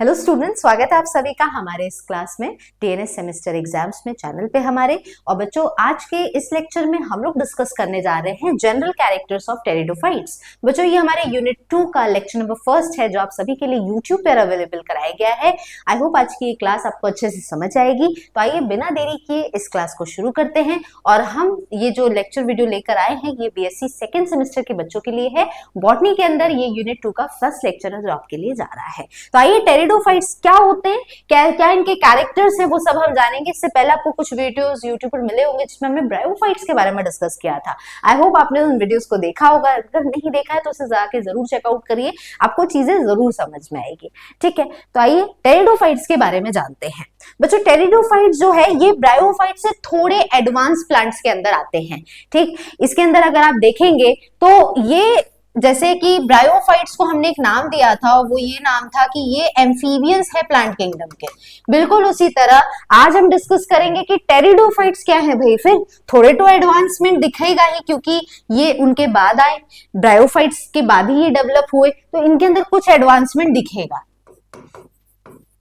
Hello students, स्वागत है आप सभी का हमारे इस क्लास में टीएनएस सेमेस्टर एग्जाम्स में चैनल पे हमारे। और बच्चों, आज के इस लेक्चर में हम लोग डिस्कस करने जा रहे हैं जनरल कैरेक्टर्स ऑफ टेरिडोफाइट्स। बच्चों, ये हमारे यूनिट 2 का लेक्चर नंबर 1 है जो आप सभी के लिए यूट्यूब पर अवेलेबल कराया गया है। आई होप आज की ये क्लास आपको अच्छे से समझ आएगी। तो आइए बिना देरी किए इस क्लास को शुरू करते हैं। और हम ये जो लेक्चर वीडियो लेकर आए हैं ये बीएससी सेकेंड सेमेस्टर के बच्चों के लिए है। बॉटनी के अंदर ये यूनिट 2 का फर्स्ट लेक्चर है जो आपके लिए जा रहा है। तो आइए टेरिडोफाइट्स क्या होते हैं, क्या क्या इनके कैरेक्टर्स हैं, वो सब हम जानेंगे। इससे पहले आपको कुछ वीडियोस यूट्यूब पर मिले होंगे जिसमें हमने ब्रायोफाइट्स के बारे में डिस्कस किया था। आई होप आपने उन वीडियोस को देखा होगा। अगर नहीं देखा है तो उसे जाके जरूर चेकआउट करिए, आपको चीजें जरूर समझ में आएगी। ठीक है, तो आइए टेरिडोफाइट्स के बारे में जानते हैं। बच्चों, टेरिडोफाइट्स जो है ये ब्रायोफाइट से थोड़े एडवांस प्लांट्स के अंदर आते हैं। ठीक, इसके अंदर अगर आप देखेंगे तो ये जैसे कि ब्रायोफाइट्स को हमने एक नाम दिया था और वो ये नाम था कि ये एम्फीबियंस है प्लांट किंगडम के। बिल्कुल उसी तरह आज हम डिस्कस करेंगे कि टेरिडोफाइट्स क्या है। भाई फिर थोड़े तो एडवांसमेंट दिखेगा ही, क्योंकि ये उनके बाद आए, ब्रायोफाइट्स के बाद ही ये डेवलप हुए, तो इनके अंदर कुछ एडवांसमेंट दिखेगा।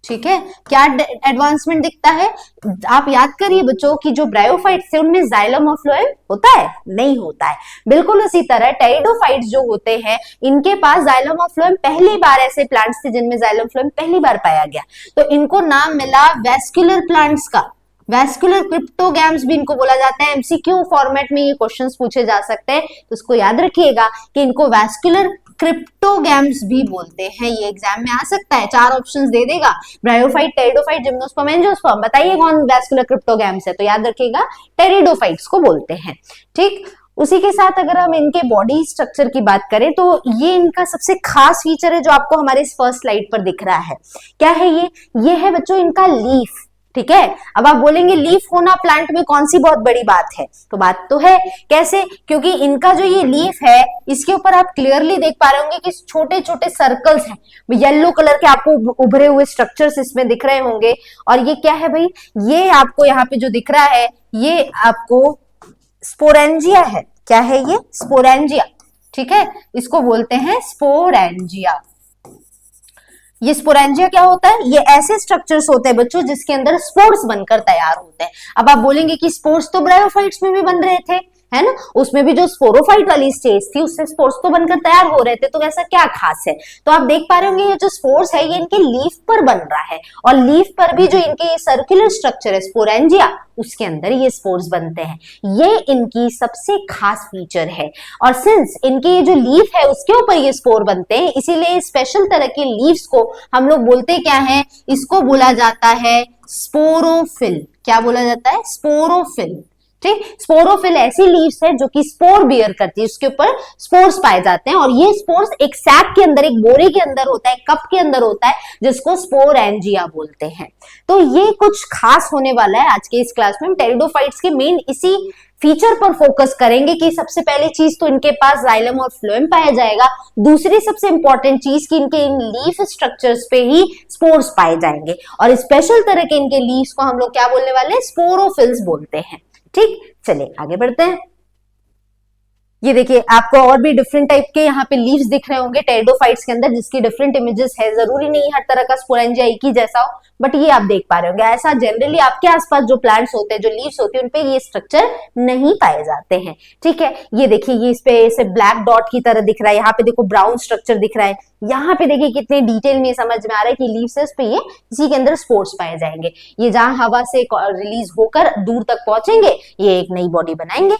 ठीक है, क्या एडवांसमेंट दिखता है? आप याद करिए बच्चों कि जो ब्रायोफाइट्स थे उनमें जाइलम और फ्लोएम होता है? नहीं होता है। बिल्कुल उसी तरह टेरिडोफाइट्स जो होते हैं इनके पास जाइलम और फ्लोएम पहली बार, ऐसे प्लांट्स थे जिनमें जाइलम फ्लोएम पहली बार पाया गया, तो इनको नाम मिला वेस्कुलर प्लांट्स का। वेस्कुलर क्रिप्टोगैम्स भी इनको बोला जाता है। एमसीक्यू फॉर्मेट में ये क्वेश्चंस पूछे जा सकते हैं, तो इसको याद रखिएगा कि इनको वेस्कुलर क्रिप्टोगैम्स भी बोलते हैं। ये एग्जाम में आ सकता है, 4 ऑप्शंस दे देगा, ब्रायोफाइट, टेरिडोफाइट, जिम्नोस्पर्म, एंजियोस्पर्म। बताइए कौन वेस्कुलर क्रिप्टोगैम्स है? तो याद रखिएगा टेरिडोफाइट्स को बोलते हैं। ठीक, उसी के साथ अगर हम इनके बॉडी स्ट्रक्चर की बात करें तो ये इनका सबसे खास फीचर है जो आपको हमारे इस फर्स्ट स्लाइड पर दिख रहा है। क्या है ये है बच्चों इनका लीफ। ठीक है, अब आप बोलेंगे लीफ होना प्लांट में कौन सी बहुत बड़ी बात है, तो बात तो है। कैसे? क्योंकि इनका जो ये लीफ है इसके ऊपर आप क्लियरली देख पा रहे होंगे कि छोटे छोटे सर्कल्स हैं, येलो कलर के आपको उभरे हुए स्ट्रक्चर्स इसमें दिख रहे होंगे। और ये क्या है भाई? ये आपको यहाँ पे जो दिख रहा है ये आपको स्पोरेंजिया है। क्या है ये? स्पोरेंजिया। ठीक है, इसको बोलते हैं स्पोरेंजिया। ये स्पोरेंजिया क्या होता है? ये ऐसे स्ट्रक्चर्स होते हैं बच्चों जिसके अंदर स्पोर्स बनकर तैयार होते हैं। अब आप बोलेंगे कि स्पोर्स तो ब्रायोफाइट्स में भी बन रहे थे, है ना? उसमें भी जो स्पोरोफाइट वाली स्टेज थी उससे स्पोर्स तो बनकर तैयार हो रहे थे, तो ऐसा क्या खास है? तो आप देख पा रहे होंगे ये जो स्पोर्स है ये इनके लीफ पर बन रहा है, और लीफ पर भी जो इनके ये सर्कुलर स्ट्रक्चर है स्पोरेंजिया, उसके अंदर ये स्पोर्स बनते हैं। ये इनकी सबसे खास फीचर है। और सिंस इनके ये जो लीफ है उसके ऊपर ये स्पोर बनते हैं, इसीलिए स्पेशल तरह के लीव्स को हम लोग बोलते क्या है? इसको बोला जाता है स्पोरोफिल। क्या बोला जाता है? स्पोरोफिल। ठीक, स्पोरोफिल ऐसी लीव्स है जो कि स्पोर बियर करती है, उसके ऊपर स्पोर्स पाए जाते हैं, और ये स्पोर्स एक सैक के अंदर, एक बोरे के अंदर होता है, कप के अंदर होता है, जिसको स्पोरेंजिया बोलते हैं। तो ये कुछ खास होने वाला है आज के इस क्लास में। हम टेरिडोफाइट्स के मेन इसी फीचर पर फोकस करेंगे कि सबसे पहली चीज तो इनके पास जाइलम और फ्लोएम पाया जाएगा। दूसरी सबसे इंपॉर्टेंट चीज कि इनके इन लीफ स्ट्रक्चर्स पे ही स्पोर्स पाए जाएंगे, और स्पेशल तरह के इनके लीव्स को हम लोग क्या बोलने वाले हैं? स्पोरोफिल्स बोलते हैं। ठीक, चलिए आगे बढ़ते हैं। ये देखिए आपको और भी डिफरेंट टाइप के यहाँ पे लीव्स दिख रहे होंगे टेरिडोफाइट्स के अंदर, जिसकी डिफरेंट इमेजेस है। जरूरी नहीं हर तरह का स्पोरेंजिया एक ही जैसा हो, बट ये आप देख पा रहे होंगे। ऐसा जनरली आपके आसपास जो प्लांट्स होते हैं, जो लीव्स होती है, उनपे ये स्ट्रक्चर नहीं पाए जाते हैं। ठीक है, ये देखिए ये इस पे ऐसे ब्लैक डॉट की तरह दिख रहा है, यहाँ पे देखो ब्राउन स्ट्रक्चर दिख रहा है, यहाँ पे देखिए कितने डिटेल में समझ में आ रहा है कि लीव्स पे ये इसी के अंदर स्पोर्स पाए जाएंगे। ये जहां हवा से रिलीज होकर दूर तक पहुंचेंगे, ये एक नई बॉडी बनाएंगे।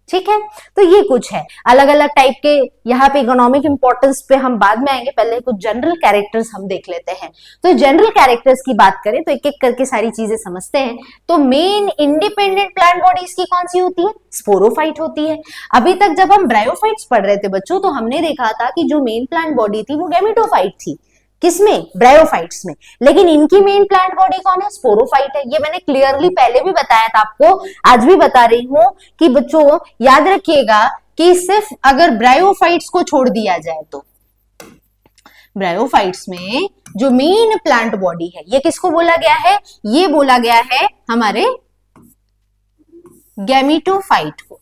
ठीक है, तो ये कुछ है अलग अलग टाइप के। यहाँ पे इकोनॉमिक इंपॉर्टेंस पे हम बाद में आएंगे, पहले कुछ जनरल कैरेक्टर्स हम देख लेते हैं। तो जनरल कैरेक्टर्स की बात करें तो एक एक करके सारी चीजें समझते हैं। तो मेन इंडिपेंडेंट प्लांट बॉडीज की कौन सी होती है? स्पोरोफाइट होती है। अभी तक जब हम ब्रायोफाइट्स पढ़ रहे थे बच्चों, तो हमने देखा था कि जो मेन प्लांट बॉडी थी वो गैमेटोफाइट थी। किसमें? ब्रायोफाइट्स में। लेकिन इनकी मेन प्लांट बॉडी कौन है? स्पोरोफाइट है। ये मैंने क्लियरली पहले भी बताया था आपको, आज भी बता रही हूं कि बच्चों याद रखिएगा कि सिर्फ अगर ब्रायोफाइट्स को छोड़ दिया जाए तो ब्रायोफाइट्स में जो मेन प्लांट बॉडी है ये किसको बोला गया है? ये बोला गया है हमारे गैमेटोफाइट को।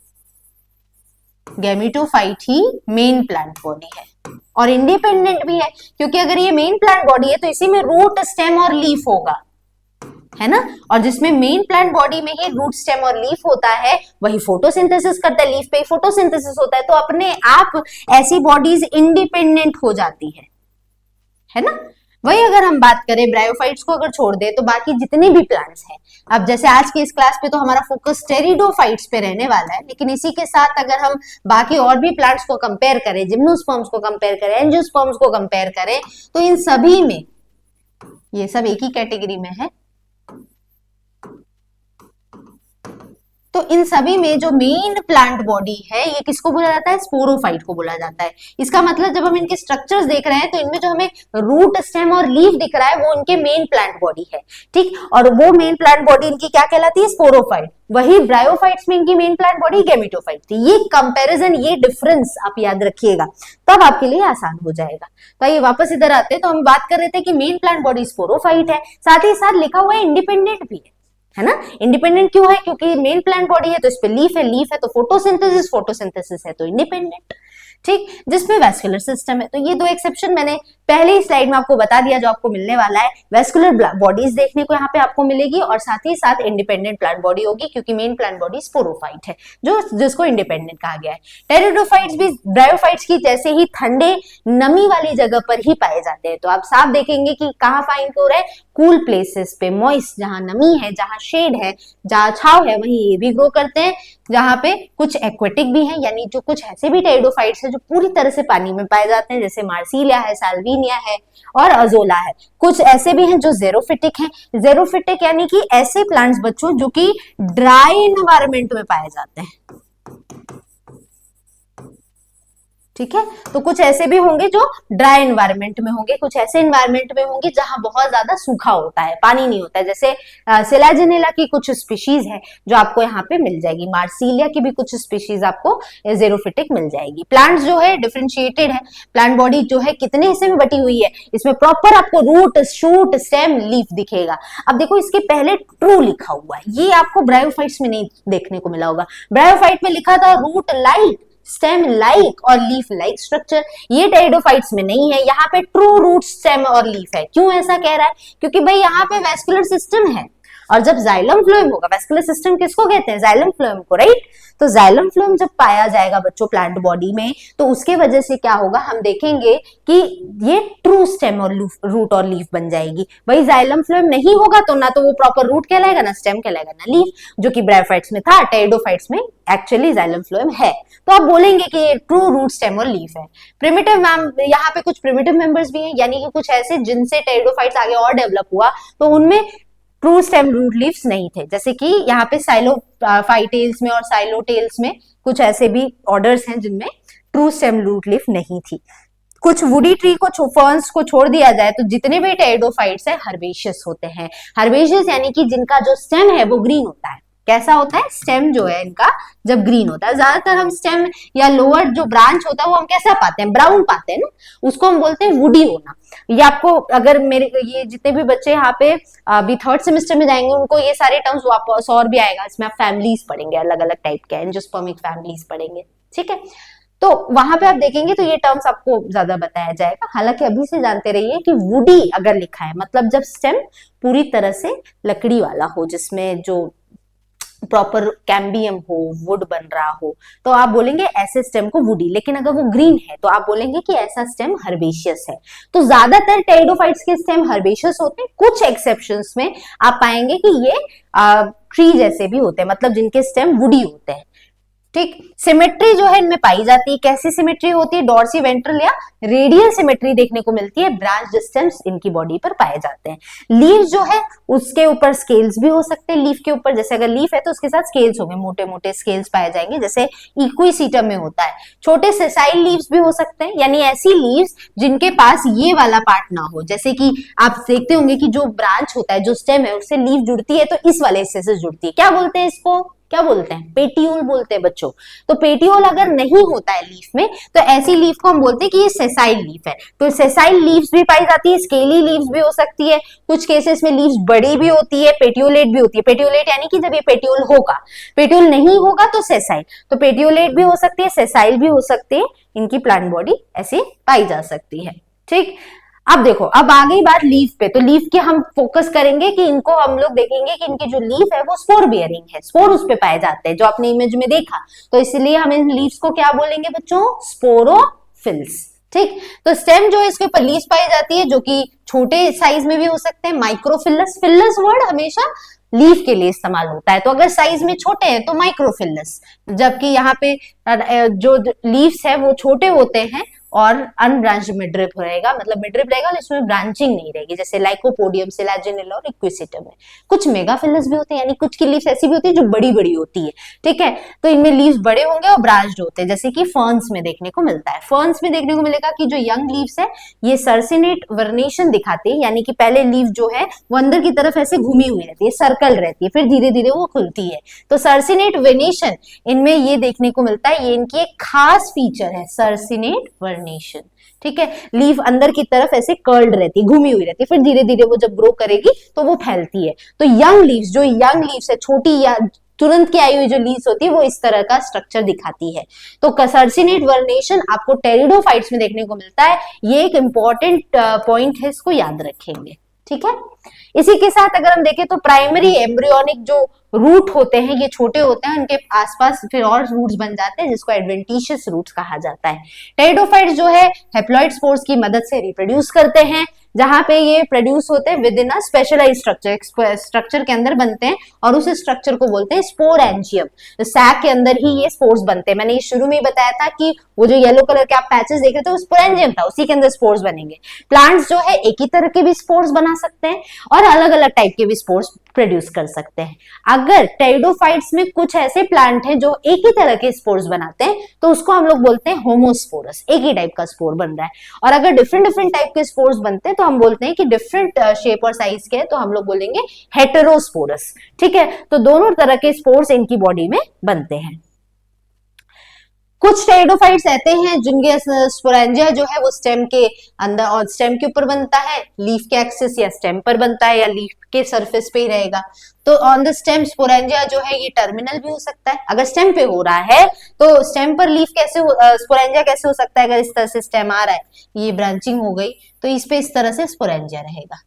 गैमेटोफाइट ही मेन प्लांट बॉडी है। और इंडिपेंडेंट भी है, क्योंकि अगर ये मेन प्लांट बॉडी है तो इसी में रूट, स्टेम और लीफ होगा, है ना। और जिसमें मेन प्लांट बॉडी में ही रूट, स्टेम और लीफ होता है, वही फोटोसिंथेसिस करता है, लीफ पे ही फोटोसिंथेसिस होता है, तो अपने आप ऐसी बॉडीज इंडिपेंडेंट हो जाती है ना। वही अगर हम बात करें ब्रायोफाइट्स को अगर छोड़ दे तो बाकी जितने भी प्लांट्स हैं, अब जैसे आज की इस क्लास पे तो हमारा फोकस टेरिडोफाइट्स पे रहने वाला है, लेकिन इसी के साथ अगर हम बाकी और भी प्लांट्स को कंपेयर करें, जिम्नोस्पर्म्स को कंपेयर करें, एंजियोस्पर्म्स को कंपेयर करें, तो इन सभी में ये सब एक ही कैटेगरी में है। तो इन सभी में जो मेन प्लांट बॉडी है ये किसको बोला जाता है? स्पोरोफाइट को बोला जाता है। इसका मतलब जब हम इनके स्ट्रक्चर्स देख रहे हैं तो इनमें जो हमें रूट, स्टेम और लीफ दिख रहा है वो इनके मेन प्लांट बॉडी है, ठीक। और वो मेन प्लांट बॉडी इनकी क्या कहलाती है? स्पोरोफाइट। वही ब्रायोफाइट्स में इनकी मेन प्लांट बॉडी गैमेटोफाइट थी। ये कंपैरिजन, ये डिफरेंस आप याद रखिएगा, तब आपके लिए आसान हो जाएगा। तो ये वापस इधर आते हैं, तो हम बात कर रहे थे कि मेन प्लांट बॉडी स्पोरोफाइट है, साथ ही साथ लिखा हुआ है इंडिपेंडेंट भी है ना। इंडिपेंडेंट क्यों है? क्योंकि मेन प्लांट बॉडी है तो इस पे लीफ है, लीफ है तो फोटोसिंथेसिस, फोटोसिंथेसिस है तो इंडिपेंडेंट, ठीक। जिसमें वेस्कुलर सिस्टम है। तो ये दो एक्सेप्शन मैंने पहले ही स्लाइड में आपको बता दिया जो आपको मिलने वाला है। वेस्कुलर बॉडीज देखने को यहाँ पे आपको मिलेगी और साथ ही साथ इंडिपेंडेंट प्लांट बॉडी होगी, क्योंकि मेन प्लांट बॉडी स्पोरोफाइट है जिसको इंडिपेंडेंट कहा गया है। टेरिडोफाइट्स भी ब्रायोफाइट्स की जैसे ही ठंडे नमी वाली जगह पर ही पाए जाते हैं। तो आप साफ देखेंगे कि कहाँ फाइंड हो रहा है? कूल प्लेसेस पे, मॉइस्ट, जहां नमी है, जहां शेड है, जहां छाव है, वहीं ये भी ग्रो करते हैं। जहां पे कुछ एक्वेटिक भी है, यानी जो कुछ ऐसे भी टेरिडोफाइट्स है जो पूरी तरह से पानी में पाए जाते हैं, जैसे मार्सिलिया है, साल्विनिया है और अजोला है। कुछ ऐसे भी हैं जो जेरोफिटिक हैं। जेरोफिटिक यानी कि ऐसे प्लांट्स बच्चों जो कि ड्राई एनवायरनमेंट में पाए जाते हैं, ठीक है। तो कुछ ऐसे भी होंगे जो ड्राई एनवायरनमेंट में होंगे, कुछ ऐसे एनवायरनमेंट में होंगे जहां बहुत ज्यादा सूखा होता है, पानी नहीं होता है, जैसे सिलाजिनेला की कुछ स्पीशीज है जो आपको यहाँ पे मिल जाएगी। मार्सिलिया की भी कुछ स्पीशीज आपको जेरोफिटिक मिल जाएगी। प्लांट्स जो है डिफरेंशिएटेड है, प्लांट बॉडी जो है कितने हिस्से में बटी हुई है, इसमें प्रॉपर आपको रूट, शूट, स्टेम, लीफ दिखेगा। अब देखो इसके पहले ट्रू लिखा हुआ है, ये आपको ब्रायोफाइट्स में नहीं देखने को मिला होगा। ब्रायोफाइट में लिखा था रूट लाइक, स्टेम लाइक और लीफ लाइक स्ट्रक्चर। ये टेरिडोफाइट्स में नहीं है, यहाँ पे ट्रू रूट, स्टेम और लीफ है। क्यों ऐसा कह रहा है? क्योंकि भाई यहाँ पे वेस्कुलर सिस्टम है, और जब जाइलम फ्लोएम होगा, वेस्कुलर सिस्टम किसको कहते हैं? जाइलम फ्लोएम को, राइट। तो जाइलम फ्लोएम जब पाया जाएगा बच्चों प्लांट बॉडी में, तो उसके वजह से क्या होगा, हम देखेंगे कि ये ट्रू स्टेम और रूट और लीफ बन जाएगी। भाई जाइलम फ्लोएम नहीं होगा तो ना तो वो प्रॉपर रूट कहलाएगा, ना स्टेम कहलाएगा, ना लीफ, जो कि ब्रायोफाइट्स में था। टेरिडोफाइट्स में एक्चुअली जाइलम फ्लोएम है, तो आप बोलेंगे कि ये ट्रू रूट, स्टेम और लीफ है। प्रिमिटिव मैम, यहाँ पे कुछ प्रिमिटिव मेंबर्स भी हैं, यानी कि कुछ ऐसे जिनसे टेरिडोफाइट्स आगे और डेवलप हुआ, तो उनमें ट्रू स्टेम रूट लीव्स नहीं थे। जैसे कि यहाँ पे साइलोफाइटेल्स में और साइलोटेल्स में कुछ ऐसे भी ऑर्डर्स हैं जिनमें ट्रू स्टेम रूट लीफ नहीं थी। कुछ वुडी ट्री को, फर्न्स को छोड़ दिया जाए तो जितने भी टेरिडोफाइट्स है हर्बेशियस होते हैं। हर्बेशियस यानी कि जिनका जो स्टेम है वो ग्रीन होता है। कैसा होता है? स्टेम जो है इनका जब ग्रीन होता है। ज्यादातर हम स्टेम या लोअर जो ब्रांच होता है वो हम कैसा पाते हैं? ब्राउन पाते हैं ना, उसको हम बोलते हैं वुडी होना। ये आपको, अगर मेरे ये जितने भी बच्चे यहाँ पे अभी थर्ड सेमेस्टर में जाएंगे उनको ये सारे टर्म्स वापस और भी आएगा। इसमें आप फैमिलीज पढ़ेंगे, अलग अलग टाइप के एंजियोस्पर्मिक फैमिलीज पढ़ेंगे, ठीक है। तो वहां पे आप देखेंगे तो ये टर्म्स आपको ज्यादा बताया जाएगा। हालांकि अभी से जानते रहिए कि वुडी अगर लिखा है मतलब जब स्टेम पूरी तरह से लकड़ी वाला हो, जिसमें जो प्रॉपर कैम्बियम हो, वुड बन रहा हो, तो आप बोलेंगे ऐसे स्टेम को वुडी। लेकिन अगर वो ग्रीन है तो आप बोलेंगे कि ऐसा स्टेम हर्बेशियस है। तो ज्यादातर टेरिडोफाइट्स के स्टेम हर्बेशियस होते हैं। कुछ एक्सेप्शंस में आप पाएंगे कि ये ट्री जैसे भी होते हैं, मतलब जिनके स्टेम वुडी होते हैं, ठीक। सिमेट्री जो है इनमें पाई जाती है। कैसी सिमेट्री होती है? डॉर्सी वेंट्रल या रेडियल सिमेट्री देखने को मिलती है। ब्रांच स्टेम्स इनकी बॉडी पर पाए जाते हैं। लीव जो है उसके ऊपर स्केल्स भी हो सकते हैं। लीफ के ऊपर, जैसे अगर लीफ है तो उसके साथ स्केल्स होंगे, मोटे मोटे स्केल्स पाए जाएंगे, जैसे इक्विसीटम में होता है। छोटे सेसाइल लीव्स भी हो सकते हैं, यानी ऐसी लीव्स जिनके पास ये वाला पार्ट ना हो। जैसे कि आप देखते होंगे कि जो ब्रांच होता है, जो स्टेम है, उससे लीफ जुड़ती है तो इस वाले हिस्से से जुड़ती है। क्या बोलते हैं इसको? क्या बोलते हैं, पेटियोल बोलते हैं बच्चों। तो पेटियोल अगर नहीं होता है लीफ में तो ऐसी लीफ को हम बोलते हैं कि ये सेसाइल लीफ है। तो सेसाइल लीव्स भी पाई जाती है, स्केली लीव्स भी हो सकती है, कुछ केसेस में लीव्स बड़ी भी होती है, पेटियोलेट भी होती है। पेटियोलेट यानी कि जब ये पेटियोल होगा, पेटियोल नहीं होगा तो सेसाइल। तो पेटियोलेट भी हो सकती है, सेसाइल भी हो सकती है, इनकी प्लांट बॉडी ऐसी पाई जा सकती है। ठीक, अब देखो, अब आ गई बात लीफ पे। तो लीफ के हम फोकस करेंगे कि इनको हम लोग देखेंगे कि इनकी जो लीफ है वो स्पोर बियरिंग है, स्पोर उस पे पाए जाते हैं जो आपने इमेज में देखा। तो इसलिए हम इन लीव्स को क्या बोलेंगे बच्चों, स्पोरोफिल्स। ठीक, तो स्टेम जो है इसके ऊपर लीव्स पाई जाती है जो कि छोटे साइज में भी हो सकते हैं, माइक्रोफिलस। फिलस वर्ड हमेशा लीफ के लिए इस्तेमाल होता है, तो अगर साइज में छोटे हैं तो माइक्रोफिलस, जबकि यहाँ पे जो लीव्स है वो छोटे होते हैं और अनब्रांच्ड मिडरिप रहेगा, मतलब मिडरिप रहेगा और इसमें ब्रांचिंग नहीं रहेगी, जैसे लाइकोपोडियम, सिलाजिनेला और इक्विसिटम है। कुछ मेगाफिलस भी होते हैं, यानी कुछ की लीव्स ऐसी भी होती है जो बड़ी बड़ी होती है। ठीक है, तो इनमें लीव्स बड़े होंगे और ब्रांच्ड होते हैं, जैसे कि फर्न्स में देखने को मिलता है। फर्न्स में देखने को मिलेगा कि जो यंग लीव्स है ये सर्सिनेट वर्नेशन दिखाती है, यानी कि पहले लीव जो है वो अंदर की तरफ ऐसे घूमी हुई रहती है, सर्कल रहती है, फिर धीरे धीरे वो खुलती है। तो सर्सिनेट वेनेशन इनमें ये देखने को मिलता है, ये इनकी एक खास फीचर है, सर्सिनेट वर्नेशन। ठीक है, लीफ अंदर की तरफ ऐसे कर्ल्ड रहती है, घूमी हुई रहती है, फिर धीरे धीरे वो जब ग्रो करेगी तो वो फैलती है। तो यंग लीव्स, जो यंग लीव्स है, छोटी या तुरंत की आई हुई जो लीव्स होती है वो इस तरह का स्ट्रक्चर दिखाती है। तो सर्सिनेट वर्नेशन आपको टेरिडोफाइट्स में देखने को मिलता है, ये एक इंपॉर्टेंट पॉइंट है, इसको याद रखेंगे। ठीक है, इसी के साथ अगर हम देखें तो प्राइमरी एम्ब्रियोनिक जो रूट होते हैं ये छोटे होते हैं, उनके आसपास फिर और रूट्स बन जाते हैं जिसको एडवेंटिशियस रूट्स कहा जाता है। टेरिडोफाइट्स जो है हैप्लॉइड स्पोर्स की मदद से रिप्रोड्यूस करते हैं, जहां पे ये प्रोड्यूस होते हैं within a specialised structure, structure के अंदर बनते हैं और उस स्ट्रक्चर को बोलते हैं स्पोरेंजियम। तो सैक के अंदर ही ये स्पोर्स बनते हैं। मैंने ये शुरू में ही बताया था कि वो जो येलो कलर के आप पैचेस देख रहे थे वो स्पोरेंजियम था, उसी के अंदर स्पोर्स बनेंगे। प्लांट्स जो है एक ही तरह के भी स्पोर्स बना सकते हैं और अलग अलग टाइप के भी स्पोर्स प्रोड्यूस कर सकते हैं। अगर टेरिडोफाइट्स में कुछ ऐसे प्लांट हैं जो एक ही तरह के स्पोर्स बनाते हैं तो उसको हम लोग बोलते हैं होमोस्पोरस, एक ही टाइप का स्पोर बन रहा है। और अगर डिफरेंट डिफरेंट टाइप के स्पोर्स बनते हैं तो हम बोलते हैं कि डिफरेंट शेप और साइज के हैं, तो हम लोग बोलेंगे हेटेरोस्पोरस। ठीक है, तो दोनों तरह के स्पोर्स इनकी बॉडी में बनते हैं। कुछ टेरिडोफाइट्स ऐसे हैं जिनके स्पोरेंजिया जो है वो स्टेम के अंदर और स्टेम के ऊपर बनता है, लीफ के एक्सिस या स्टेम पर बनता है या लीफ के सरफेस पे ही रहेगा। तो ऑन द स्टेम स्पोरेंजिया जो है ये टर्मिनल भी हो सकता है। अगर स्टेम पे हो रहा है तो स्टेम पर लीफ कैसे स्पोरेंजिया कैसे हो सकता है, अगर इस तरह से स्टेम आ रहा है, ये ब्रांचिंग हो गई तो इस पे इस तरह से स्पोरेंजिया रहेगा।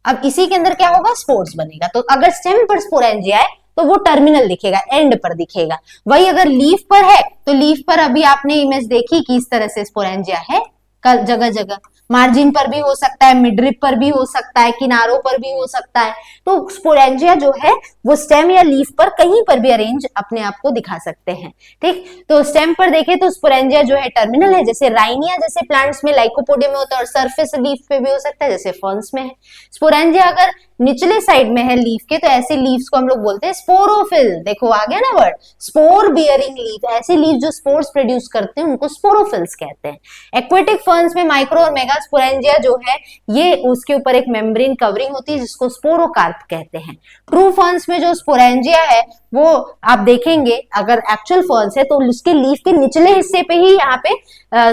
अब इसी के अंदर क्या होगा, स्पोर्स बनेगा। तो अगर स्टेम पर स्पोरेंजिया है तो वो टर्मिनल दिखेगा, एंड पर दिखेगा। वही अगर लीफ पर है तो लीफ पर अभी आपने इमेज देखी कि इस तरह से स्पोरेंजिया है जगह जगह, मार्जिन पर भी हो सकता है, मिडरिप पर भी हो सकता है, किनारों पर भी हो सकता है। तो स्पोरेंजिया जो है वो स्टेम या लीफ पर कहीं पर भी अरेंज अपने आप को दिखा सकते हैं। ठीक, तो स्टेम पर देखें तो स्पोरेंजिया जो है टर्मिनल है, जैसे राइनिया जैसे प्लांट्स में लाइकोपोडियम में होता है, और सरफेस लीफ पे भी हो सकता है जैसे फर्न्स में है। स्पोरेंजिया अगर निचले साइड में है लीफ के तो ऐसे लीव्स को हम लोग बोलते हैं स्पोरोफिल। देखो आ गया ना वर्ड, स्पोर बियरिंग लीफ, ऐसे लीव जो स्पोर्स प्रोड्यूस करते हैं उनको स्पोरोफिल्स कहते हैं। एक्वेटिक फर्न्स में माइक्रो और मेगा स्पोरेंजिया जो है ये उसके ऊपर एक मेम्ब्रेन कवरिंग होती है जिसको स्पोरोकार्प कहते हैं। ट्रू फर्न्स में जो स्पोरेंजिया है वो आप देखेंगे, अगर एक्चुअल फर्न्स है तो उसके लीफ के निचले हिस्से पे ही यहाँ पे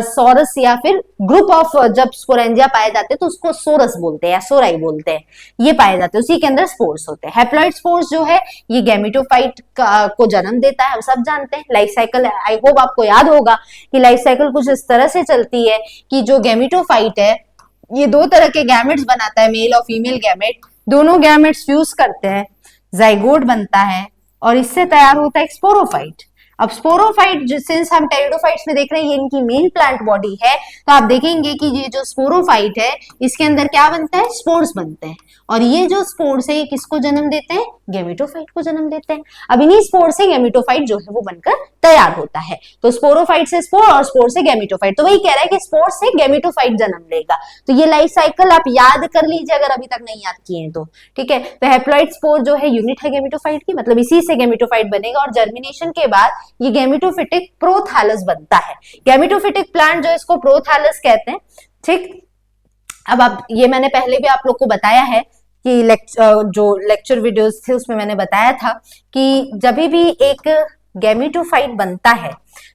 सोरस या फिर ग्रुप ऑफ जब स्पोरेंजिया पाए जाते हैं तो उसको सोरस बोलते हैं या सोराई बोलते हैं, ये पाए जाते हैं, उसी के अंदर स्पोर्स होते हैं। हैप्लॉइड स्पोर्स जो है ये गैमेटोफाइट को जन्म देता है, हम सब जानते हैं। लाइफ साइकिल आई होप आपको याद होगा कि लाइफ साइकिल कुछ इस तरह से चलती है कि जो गैमेटोफाइट है ये दो तरह के गैमेट्स बनाता है, मेल और फीमेल गैमेट। दोनों गैमेट्स फ्यूज करते हैं, जाइगोट बनता है और इससे तैयार होता है स्पोरोफाइट। अब स्पोरोफाइट सिंस हम टेरिडोफाइट्स में देख रहे हैं ये इनकी मेन प्लांट बॉडी है, तो आप देखेंगे कि ये जो स्पोरोफाइट है इसके अंदर क्या बनता है, स्पोर्स बनते हैं। और ये जो स्पोर्स है ये किसको जन्म देते हैं, गैमेटोफाइट को जन्म देते हैं। अब इन्हीं स्पोर से गैमेटोफाइट जो है वो बनकर तैयार होता है। तो स्पोरोफाइट से स्पोर और स्पोर से गैमेटोफाइट, तो वही कह रहा है कि स्पोर से गैमेटोफाइट जन्म लेगा। तो ये लाइफ साइकिल आप याद कर लीजिए अगर अभी तक नहीं याद किए हैं तो। ठीक है, तो हैप्लॉइड स्पोर जो है यूनिट है गैमेटोफाइट की, मतलब इसी से गैमेटोफाइट बनेगा और जर्मिनेशन के बाद ये गैमेटोफिटिक प्रोथैलस बनता है। गैमेटोफिटिक प्लांट जो इसको प्रोथैलस कहते हैं। ठीक, अब आप ये मैंने पहले भी आप लोग को बताया है कि जो लेक्चर वीडियोस थे उसमें मैंने बताया था कि जब भी एक गैमेटोफाइट बनता है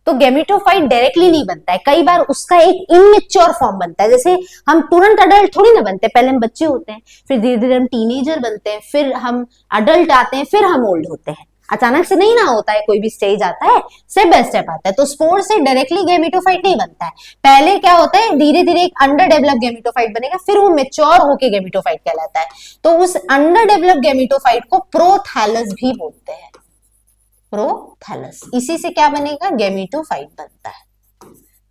तो गैमेटोफाइट डायरेक्टली नहीं बनता है, कई बार उसका एक इमेच्योर फॉर्म बनता है। जैसे हम तुरंत अडल्ट थोड़ी ना बनते, पहले हम बच्चे होते हैं, फिर धीरे धीरे हम टीनेजर बनते हैं, फिर हम अडल्ट आते हैं, फिर हम ओल्ड होते हैं। अचानक से नहीं ना होता है, कोई भी स्टेज आता है, स्टेप बाय स्टेप आता है। तो स्पोर से डायरेक्टली गैमेटोफाइट नहीं बनता है, पहले क्या होता है धीरे धीरे एक अंडर डेवलप गैमेटोफाइट बनेगा, फिर वो मेच्योर होके गैमेटोफाइट कहलाता है। तो उस अंडर डेवलप गैमेटोफाइट को प्रोथैलस भी बोलते हैं, प्रोथैलस। इसी से क्या बनेगा, गैमेटोफाइट बनता है।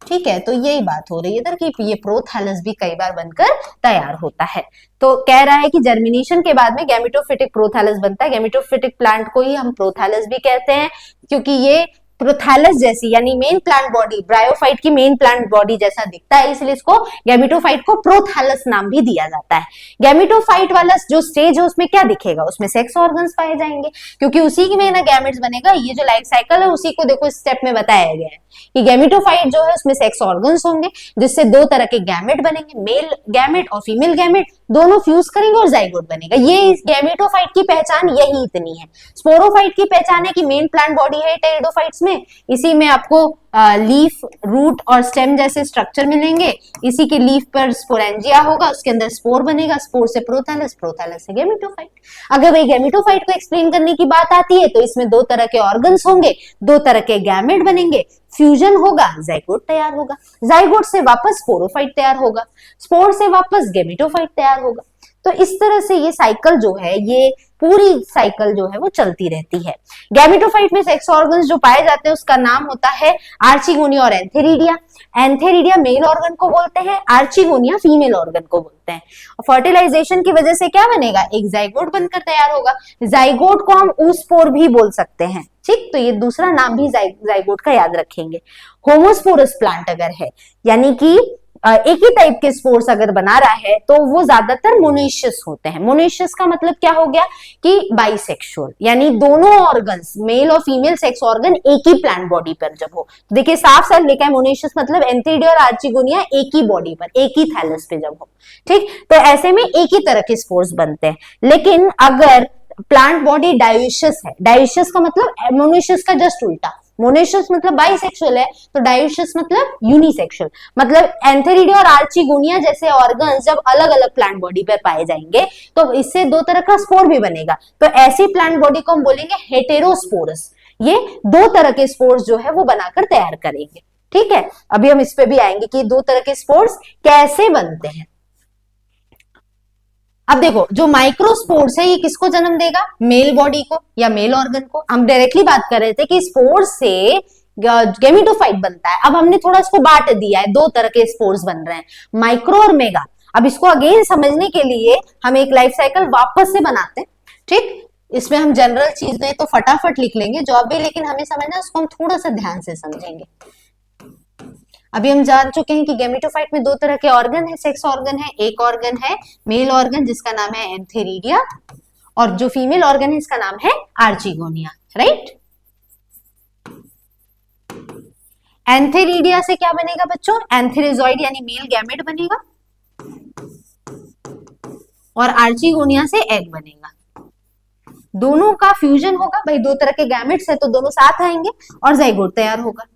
ठीक है, तो यही बात हो रही है इधर कि ये प्रोथैलस भी कई बार बनकर तैयार होता है। तो कह रहा है कि जर्मिनेशन के बाद में गैमेटोफिटिक प्रोथैलस बनता है। गैमेटोफिटिक प्लांट को ही हम प्रोथैलस भी कहते हैं, क्योंकि ये प्रोथैलस जैसी यानी मेन प्लांट बॉडी, ब्रायोफाइट की मेन प्लांट बॉडी जैसा दिखता है, इसलिए इसको गैमेटोफाइट को प्रोथैलस नाम भी दिया जाता है। गैमेटोफाइट वाला जो स्टेज है उसमें क्या दिखेगा, उसमें सेक्स ऑर्गन्स पाए जाएंगे, क्योंकि उसी में ना गैमेट्स बनेगा। ये जो लाइफ साइकिल है उसी को देखो स्टेप में बताया गया है कि गैमेटोफाइट जो है उसमें सेक्स ऑर्गन्स होंगे, जिससे दो तरह के गैमेट बनेंगे, मेल गैमेट और फीमेल गैमेट, दोनों फ्यूज करेंगे और जाइगोट बनेगा। ये इस गैमेटोफाइट की पहचान यही इतनी है। स्पोरोफाइट की पहचान है कि मेन प्लांट बॉडी है टेरिडोफाइट्स में, इसी में आपको लीफ, रूट और स्टेम जैसे स्ट्रक्चर मिलेंगे। इसी के लीफ पर स्पोरेंजिया होगा, उसके अंदर स्पोर बनेगा, स्पोर से प्रोथैलस, प्रोथैलस से गैमेटोफाइट। अगर वही गैमेटोफाइट को एक्सप्लेन करने की बात आती है तो इसमें दो तरह के ऑर्गन्स होंगे, दो तरह के गैमेट बनेंगे, फ्यूजन होगा, जाइगोट तैयार होगा, जाइगोट से वापस स्पोरोफाइट तैयार होगा, स्पोर से वापस गैमेटोफाइट तैयार होगा। तो इस तरह से ये साइकिल जो है, ये पूरी साइकिल जो है वो चलती रहती है। गैमेटोफाइट में सेक्स ऑर्गन्स जो पाए जाते हैं उसका नाम होता है आर्चिगोनिया और एंथेरिडिया। एंथेरिडिया मेल ऑर्गन को बोलते हैं, आर्चिगोनिया फीमेल ऑर्गन को बोलते हैं। फर्टिलाइजेशन की वजह से क्या बनेगा, एक जाइगोट बनकर तैयार होगा। जाइगोट को हम oospore भी बोल सकते हैं। ठीक, तो ये दूसरा नाम भी जाइगोट का याद रखेंगे। होमोस्पोरस प्लांट अगर है, यानी कि एक ही टाइप के स्पोर्स अगर बना रहा है तो वो ज्यादातर मोनेशियस होते हैं। मोनेशियस का मतलब क्या हो गया कि बाइसेक्सुअल, यानी दोनों ऑर्गन्स, मेल और फीमेल सेक्स ऑर्गन एक ही प्लांट बॉडी पर जब हो। देखिए साफ साफ लिखा है मोनेशियस मतलब एंथेरिडिया और आर्चिगोनिया एक ही बॉडी पर, एक ही थैलस पे जब हो। ठीक, तो ऐसे में एक ही तरह के स्पोर्स बनते हैं। लेकिन अगर प्लांट बॉडी डायोशियस है, डायोशियस का मतलब मोनेशियस का जस्ट उल्टा, मोनेशियस मतलब बाइसेक्सुअल है, तो डायोशियस मतलब यूनिसेक्सुअल। मतलब एंथेरिडिया और आर्चिगोनिया जैसे ऑर्गन्स जब अलग अलग प्लांट बॉडी पर पाए जाएंगे तो इससे दो तरह का स्पोर भी बनेगा। तो ऐसी प्लांट बॉडी को हम बोलेंगे हेटेरोस्पोरस। ये दो तरह के स्पोर्स जो है वो बनाकर तैयार करेंगे। ठीक है, अभी हम इस पे भी आएंगे कि दो तरह के स्पोर्स कैसे बनते हैं। अब देखो जो माइक्रोस्पोर्स है ये किसको जन्म देगा, मेल बॉडी को या मेल ऑर्गन को। हम डायरेक्टली बात कर रहे थे कि स्पोर्स से गैमेटोफाइट बनता है। अब हमने थोड़ा इसको बांट दिया है, दो तरह के स्पोर्स बन रहे हैं, माइक्रो और मेगा। अब इसको अगेन समझने के लिए हम एक लाइफ साइकिल वापस से बनाते हैं। ठीक, इसमें हम जनरल चीजें तो फटाफट लिख लेंगे जॉब भी, लेकिन हमें समझना है उसको हम थोड़ा सा ध्यान से समझेंगे। अभी हम जान चुके हैं कि गैमेटोफाइट में दो तरह के ऑर्गन है, सेक्स ऑर्गन है। एक ऑर्गन है मेल ऑर्गन जिसका नाम है एंथेरिडिया, और जो फीमेल ऑर्गन है इसका नाम है आर्चिगोनिया। राइट, एंथेरिडिया से क्या बनेगा बच्चों, एंथेरिजॉइड यानी मेल गैमेट बनेगा, और आर्चिगोनिया से एग बनेगा। दोनों का फ्यूजन होगा, भाई दो तरह के गैमेट्स है तो दोनों साथ आएंगे और जाइगोट तैयार होगा।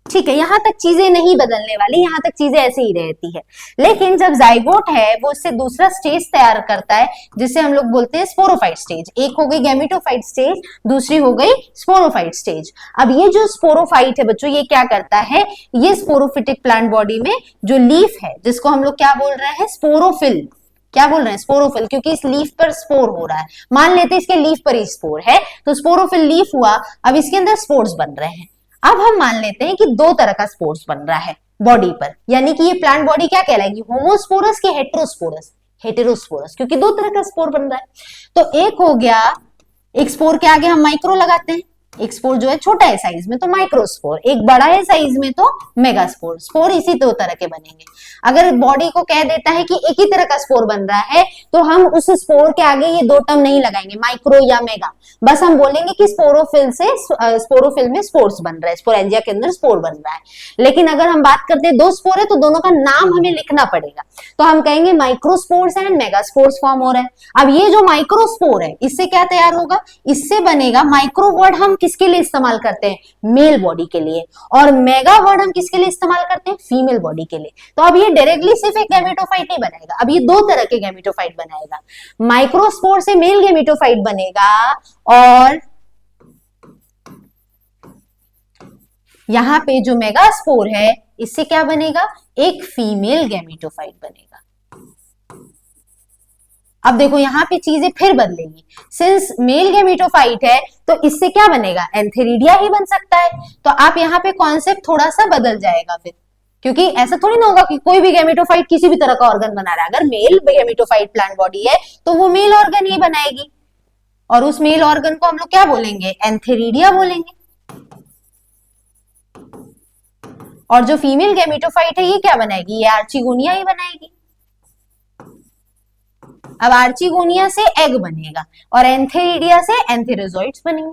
ठीक है, यहां तक चीजें नहीं बदलने वाली, यहां तक चीजें ऐसे ही रहती है। लेकिन जब जाइगोट है वो इससे दूसरा स्टेज तैयार करता है जिसे हम लोग बोलते हैं स्पोरोफाइट स्टेज। एक हो गई गैमेटोफाइट स्टेज, दूसरी हो गई स्पोरोफाइट स्टेज। अब ये जो स्पोरोफाइट है बच्चों, ये क्या करता है, ये स्पोरोफिटिक प्लांट बॉडी में जो लीफ है जिसको हम लोग क्या बोल रहे हैं, स्पोरोफिल। क्या बोल रहे हैं, स्पोरोफिल, क्योंकि इस लीफ पर स्पोर हो रहा है। मान लेते हैं इसके लीफ पर ही स्पोर है तो स्पोरोफिल लीफ हुआ। अब इसके अंदर स्पोर्स बन रहे हैं। अब हम मान लेते हैं कि दो तरह का स्पोर्स बन रहा है बॉडी पर, यानी कि ये प्लांट बॉडी क्या कहलाएगी, होमोस्पोरस की हेटेरोस्पोरस, हेटेरोस्पोरस, क्योंकि दो तरह का स्पोर बन रहा है। तो एक हो गया, एक स्पोर के आगे हम माइक्रो लगाते हैं, एक स्पोर जो है छोटा है साइज में तो माइक्रोस्पोर, एक बड़ा है साइज में तो मेगास्पोर। स्पोर इसी दो तरह के बनेंगे। अगर बॉडी को कह देता है कि एक ही तरह का स्पोर बन रहा है तो हम उस स्पोर के आगे ये दो टर्म नहीं लगाएंगे माइक्रो या मेगा, बस हम बोलेंगे कि स्पोरोफिल से स्पोरोफिल में स्पोर्स बन रहा है, स्पोरेंजिया के अंदर स्पोर बन रहा है। लेकिन अगर हम बात करते हैं दो स्पोर है तो दोनों का नाम हमें लिखना पड़ेगा, तो हम कहेंगे माइक्रोस्पोर्स एंड मेगास्पोर्स फॉर्म हो रहा है। अब ये जो माइक्रोस्पोर है इससे क्या तैयार होगा, इससे बनेगा, माइक्रो वर्ड हम किसके लिए इस्तेमाल करते हैं, मेल बॉडी के लिए, और मेगा वर्ड हम किसके लिए इस्तेमाल करते हैं, फीमेल बॉडी के लिए। तो अब ये डायरेक्टली सिर्फ एक गैमेटोफाइट नहीं बनाएगा, अब ये दो तरह के गैमेटोफाइट बनाएगा। माइक्रोस्पोर से मेल गैमेटोफाइट बनेगा और यहां पे जो मेगास्पोर है इससे क्या बनेगा, एक फीमेल गैमेटोफाइट बनेगा। अब देखो यहां पे चीजें फिर बदलेंगी, सिंस मेल गैमेटोफाइट है तो इससे क्या बनेगा, एंथेरिडिया ही बन सकता है। तो आप यहाँ पे कॉन्सेप्ट थोड़ा सा बदल जाएगा फिर, क्योंकि ऐसा थोड़ी ना होगा कि कोई भी गैमेटोफाइट किसी भी तरह का ऑर्गन बना रहा है। अगर मेल गैमेटोफाइट प्लांट बॉडी है तो वो मेल ऑर्गन ही बनाएगी, और उस मेल ऑर्गन को हम लोग क्या बोलेंगे, एंथेरिडिया बोलेंगे। और जो फीमेल गैमेटोफाइट है ये क्या बनाएगी, ये आर्चिगोनिया ही बनाएगी। अब आर्चिगोनिया से एग बनेगा और एंथेरिडिया से एंथेरोजोइट्स बनेंगे।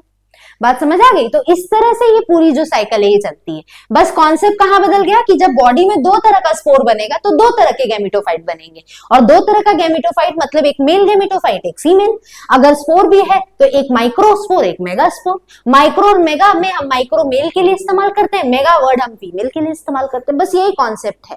बात समझ आ गई। तो इस तरह से ये पूरी जो साइकिल है ये चलती है। बस कॉन्सेप्ट कहां बदल गया कि जब बॉडी में दो तरह का स्पोर बनेगा तो दो तरह के गैमेटोफाइट बनेंगे, और दो तरह का गैमेटोफाइट मतलब एक मेल गैमेटोफाइट एक फीमेल। अगर स्पोर भी है तो एक माइक्रोस्पोर एक मेगास्पोर। माइक्रो और मेगा में हम माइक्रो मेल के लिए इस्तेमाल करते हैं, मेगा वर्ड हम फीमेल के लिए इस्तेमाल करते हैं। बस यही कॉन्सेप्ट है,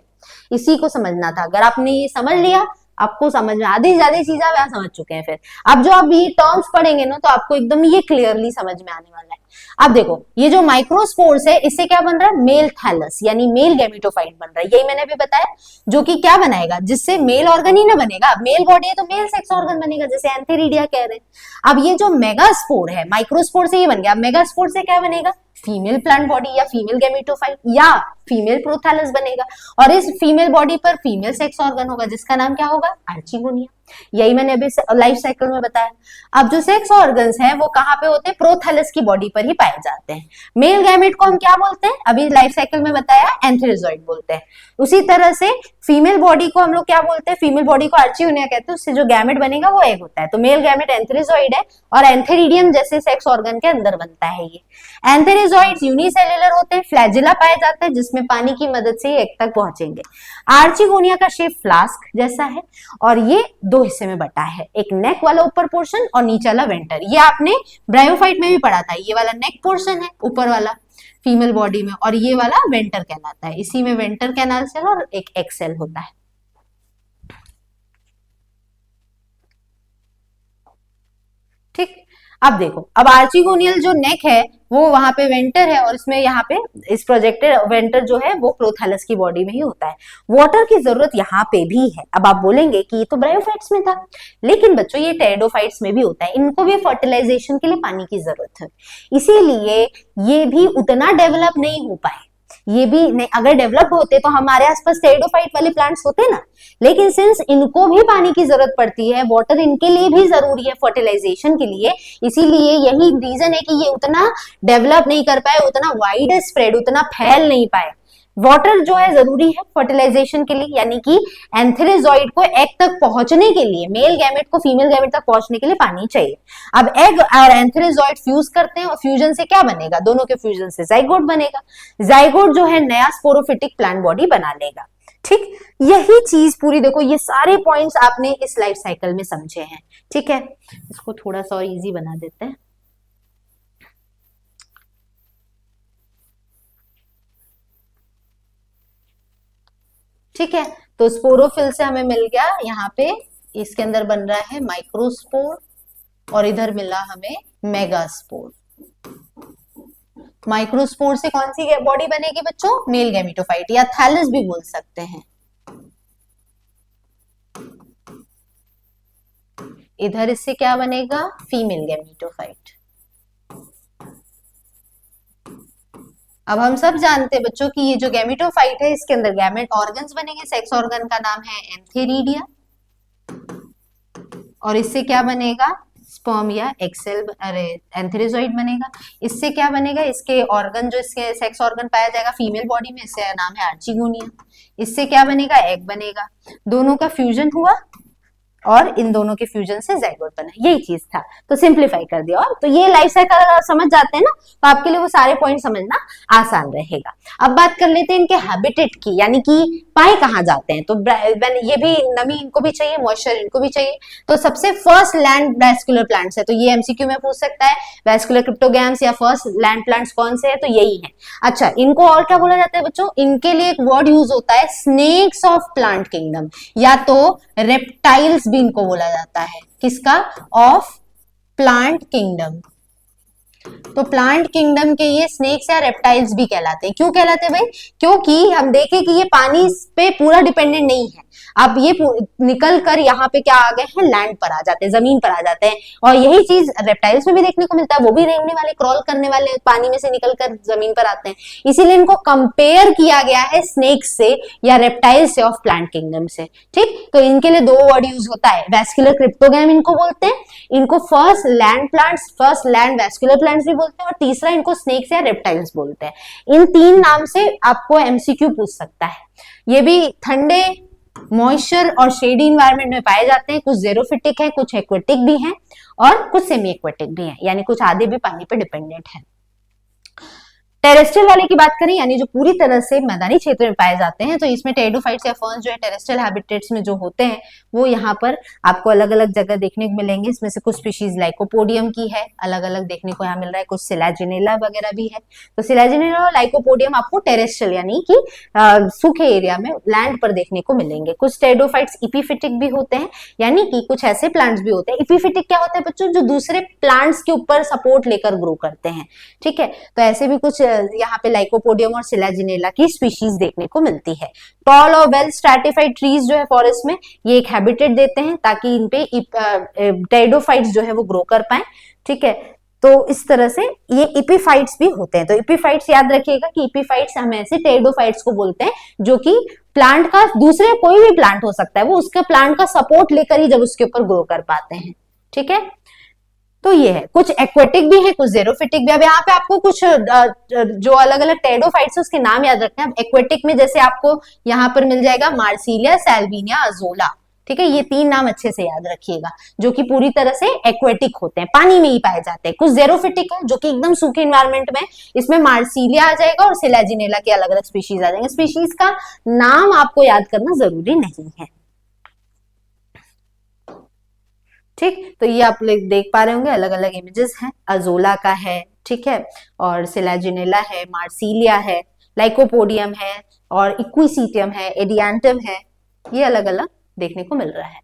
इसी को समझना था। अगर आपने ये समझ लिया, आपको समझ में आधी ज्यादा चीजें आप यहाँ समझ चुके हैं। फिर अब जो आप ये टर्म्स पढ़ेंगे ना तो आपको एकदम ये क्लियरली समझ में आने वाला है। अब देखो ये जो माइक्रोस्पोर्स है इससे क्या बन रहा है, मेल थैलस यानी मेल गैमेटोफाइट बन रहा है। यही मैंने अभी बताया, जो कि क्या बनाएगा, जिससे मेल ऑर्गन ही ना बनेगा। मेल बॉडी है तो मेल सेक्स ऑर्गन बनेगा, जैसे एंथेरिडिया कह रहे हैं। अब ये जो मेगास्पोर है, माइक्रोस्पोर से ये बन गया, मेगास्पोर से क्या बनेगा, फीमेल प्लांट बॉडी या फीमेल गैमेटोफाइट या फीमेल प्रोथैलस बनेगा, और इस फीमेल बॉडी पर फीमेल सेक्स ऑर्गन होगा जिसका नाम क्या होगा, आर्चिगोनिया। यही मैंने अभी लाइफ साइकिल में बताया। अब जो सेक्स ऑर्गन्स हैं वो कहाँ पे होते हैं, प्रोथैलस की बॉडी पर ही पाए जाते हैं। मेल गैमेट को हम क्या बोलते हैं, अभी लाइफ साइकिल में बताया, एंथेरोजोइड बोलते हैं। उसी तरह से फीमेल बॉडी को हम लोग क्या बोलते हैं, फीमेल बॉडी को आर्चिगोनिया कहते हैं। उससे जो गैमेट बनेगा वो एग होता है। तो मेल गैमेट एंथेरोजोइड है और एंथेरिडियम जैसे सेक्स ऑर्गन के अंदर बनता है। ये एंथेरोजोइड्स यूनिसेल्युलर होते हैं, फ्लैजिला पाया जाता है जिसमें पानी की मदद से एग तक पहुंचेंगे। आर्चिगोनिया का शेप फ्लास्क जैसा है और ये दो हिस्से में बटा है, एक नेक वाला ऊपर पोर्शन और नीचे वाला वेंटर। ये आपने ब्रायोफाइट में भी पढ़ा था। ये वाला नेक पोर्शन है ऊपर वाला फीमेल बॉडी में, और ये वाला वेंटर कहलाता है। इसी में वेंटर कैनाल सेल और एक एग सेल होता है। ठीक, अब देखो, अब आर्चिगोनियल जो नेक है वो वहां पे वेंटर है और इसमें यहाँ पे इस प्रोजेक्टेड वेंटर जो है वो प्रोथैलस की बॉडी में ही होता है। वाटर की जरूरत यहाँ पे भी है। अब आप बोलेंगे कि ये तो ब्रायोफाइट्स में था, लेकिन बच्चों ये टेरिडोफाइट्स में भी होता है। इनको भी फर्टिलाइजेशन के लिए पानी की जरूरत है, इसीलिए ये भी उतना डेवलप नहीं हो पाए। ये भी नहीं, अगर डेवलप होते तो हमारे आसपास टेरिडोफाइट वाले प्लांट्स होते ना। लेकिन सिंस इनको भी पानी की जरूरत पड़ती है, वाटर इनके लिए भी जरूरी है फर्टिलाइजेशन के लिए, इसीलिए यही रीजन है कि ये उतना डेवलप नहीं कर पाए, उतना वाइड स्प्रेड, उतना फैल नहीं पाए। वाटर जो है जरूरी है फर्टिलाइजेशन के लिए, यानी कि एंथेरोजोइड को एग तक पहुंचने के लिए, मेल गैमेट को फीमेल गैमेट तक पहुंचने के लिए पानी चाहिए। अब एग और एंथेरोजोइड फ्यूज करते हैं और फ्यूजन से क्या बनेगा, दोनों के फ्यूजन से जाइगोट बनेगा। जाइगोट जो है नया स्पोरोफिटिक प्लांट बॉडी बना लेगा। ठीक, यही चीज पूरी देखो, ये सारे पॉइंट्स आपने इस लाइफ साइकिल में समझे हैं। ठीक है, इसको थोड़ा सा और इजी बना देते हैं। ठीक है, तो स्पोरोफिल से हमें मिल गया यहाँ पे, इसके अंदर बन रहा है माइक्रोस्पोर और इधर मिला हमें मेगास्पोर। माइक्रोस्पोर से कौन सी बॉडी बनेगी बच्चों, मेल गैमेटोफाइट या थैलस भी बोल सकते हैं। इधर इससे क्या बनेगा, फीमेल गैमेटोफाइट। अब हम सब जानते हैं बच्चों कि ये जो गैमेटोफाइट है इसके अंदर गैमेट ऑर्गन्स बनेंगे। सेक्स ऑर्गन का नाम है एंथेरिडिया और इससे क्या बनेगा, स्पर्म या एक्सेल, अरे एंथेरिजॉइड बनेगा। इससे क्या बनेगा, इसके ऑर्गन जो इसके सेक्स ऑर्गन पाया जाएगा फीमेल बॉडी में, इससे नाम है आर्चिगोनिया। इससे क्या बनेगा, एग बनेगा। दोनों का फ्यूजन हुआ और इन दोनों के फ्यूजन से जाइगोट बना, यही चीज था। तो सिंप्लीफाई कर दिया। और तो ये लाइफ साइकिल समझ जाते हैं ना, तो आपके लिए वो सारे पॉइंट समझना आसान रहेगा। अब बात कर लेते हैं इनके हैबिटेट की, यानी कि पाए कहाँ जाते हैं। तो ये भी नमी इनको भी चाहिए, मॉइस्चर इनको भी चाहिए। तो सबसे फर्स्ट लैंड वैस्कुलर प्लांट्स है, तो ये एमसीक्यू में पूछ सकता है, वैस्कुलर क्रिप्टोगैम्स या फर्स्ट लैंड प्लांट्स कौन से है, तो यही है। अच्छा, इनको और क्या बोला जाता है बच्चों, इनके लिए एक वर्ड यूज होता है स्नेक्स ऑफ प्लांट किंगडम, या तो रेप्टाइल्स भी इनको बोला जाता है। किसका, ऑफ प्लांट किंगडम। तो प्लांट किंगडम के ये स्नेक्स या रेप्टाइल्स भी कहलाते हैं। क्यों कहलाते हैं भाई, क्योंकि हम देखें कि ये पानी पे पूरा डिपेंडेंट नहीं है। अब ये निकल कर यहाँ पे क्या आ गए हैं, लैंड पर आ जाते हैं, जमीन पर आ जाते हैं। और यही चीज रेप्टाइल्स में भी देखने को मिलता है, वो भी रेंगने वाले, क्रॉल करने वाले, पानी में से निकल कर जमीन पर आते हैं। इसीलिए इनको कंपेयर किया गया है स्नेक्स से या रेप्टाइल्स से ऑफ प्लांट किंगडम से। ठीक, तो इनके लिए दो वर्ड यूज होता है, वैस्कुलर क्रिप्टोगैम इनको बोलते हैं, इनको first land plants, first land vascular plants भी बोलते हैं, और तीसरा इनको स्नेक्स या रेप्टाइल्स बोलते हैं। इन तीन नाम से आपको एमसीक्यू पूछ सकता है। ये भी ठंडे, मॉइस्चर और शेडी इन्वायरमेंट में पाए जाते हैं। कुछ ज़ेरोफिटिक है, कुछ एक्वेटिक भी हैं और कुछ सेमी एक्वेटिक भी हैं, यानी कुछ आधे भी पानी पे डिपेंडेंट है। टेरेस्ट्रियल वाले की बात करें, यानी जो पूरी तरह से मैदानी क्षेत्र में पाए जाते हैं, तो इसमें टेरिडोफाइट्स या फर्न्स जो है टेरेस्ट्रियल हैबिटेट्स में जो होते हैं, वो यहाँ पर आपको अलग अलग जगह देखने को मिलेंगे। इसमें से कुछ स्पीशीज लाइकोपोडियम की है, अलग अलग देखने को यहाँ मिल रहा है, कुछ सिलाजिनेला वगैरह भी है। तो सिलाजिनेला और लाइकोपोडियम आपको टेरेस्ट्रियल यानी कि सूखे एरिया में लैंड पर देखने को मिलेंगे। कुछ टेरिडोफाइट्स इपीफिटिक भी होते हैं, यानी कि कुछ ऐसे प्लांट्स भी होते हैं। इपीफिटिक क्या होता है बच्चों, जो दूसरे प्लांट्स के ऊपर सपोर्ट लेकर ग्रो करते हैं। ठीक है, तो ऐसे भी कुछ यहाँ पे लाइकोपोडियम और सिलाजिनेला की स्पीशीज देखने को मिलती है। टॉल और वेल स्ट्रैटिफाइड ट्रीज जो है फॉरेस्ट में, ये एक हैबिटेट देते हैं ताकि इन पे टेरिडोफाइट्स जो है वो ग्रो कर पाए। ठीक है, तो इस तरह से ये इपीफाइट्स भी होते हैं। तो इपीफाइट्स याद रखिएगा कि इपीफाइट्स हम ऐसे टेरिडोफाइट्स को बोलते हैं जो कि प्लांट का, दूसरे कोई भी प्लांट हो सकता है, वो उसका प्लांट का सपोर्ट लेकर ही जब उसके ऊपर ग्रो कर पाते हैं। ठीक है, तो ये है। कुछ एक्वेटिक भी है, कुछ ज़ेरोफिटिक भी। अब यहाँ पे आपको कुछ जो अलग अलग टेरिडोफाइट्स है उसके नाम याद रखना है। अब एक्वेटिक में जैसे आपको यहाँ पर मिल जाएगा मार्सिलिया, सैल्विनिया, अजोला। ठीक है, ये तीन नाम अच्छे से याद रखिएगा, जो कि पूरी तरह से एक्वेटिक होते हैं, पानी में ही पाए जाते हैं। कुछ ज़ेरोफिटिक है जो कि एकदम सूखे इन्वायरमेंट में, इसमें मार्सिलिया आ जाएगा और सिलाजिनेला के अलग अलग स्पीशीज आ जाएंगे। स्पीशीज का नाम आपको याद करना जरूरी नहीं है। ठीक, तो ये आप लोग देख पा रहे होंगे, अलग अलग इमेजेस हैं। अजोला का है, ठीक है, और सिलाजिनेला है, मार्सिलिया है, लाइकोपोडियम है, और इक्विसीटियम है, एडियांटम है। ये अलग अलग देखने को मिल रहा है।